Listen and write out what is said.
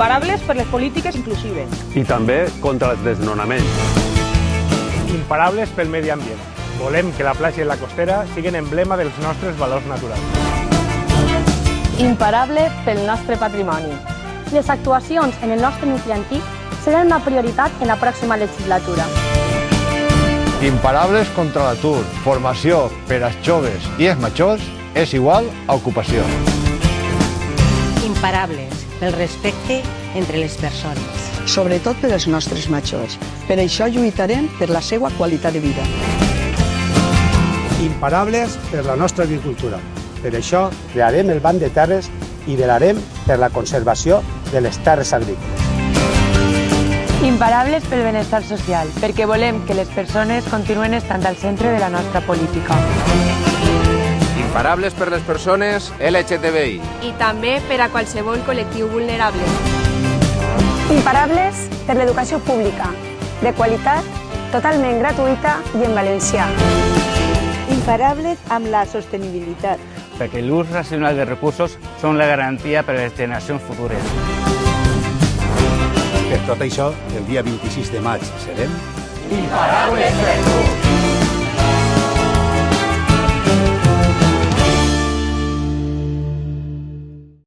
Imparables per les polítiques inclusives. I també contra els desnonaments. Imparables pel medi ambient. Volem que la platja i la costera siguin emblema dels nostres valors naturals. Imparable pel nostre patrimoni. Les actuacions en el nostre nucli antic seran una prioritat en la pròxima legislatura. Imparables contra l'atur. Formació per als joves i els majors és igual a ocupació. Imparables pel respecte entre les persones. Sobretot per als nostres majors. Per això lluitarem per la seva qualitat de vida. Imparables per la nostra agricultura. Per això crearem el Banc de Terres i velarem per la conservació de les terres agrícoles. Imparables pel benestar social, perquè volem que les persones continuen estant al centre de la nostra política. Imparables per les persones LGTBI. I també per a qualsevol col·lectiu vulnerable. Imparables per l'educació pública, de qualitat, totalment gratuïta i en valencià. Imparables amb la sostenibilitat. Perquè l'ús racional de recursos són la garantia per a les generacions futures. Per tot això, el dia 26 de maig serem imparables.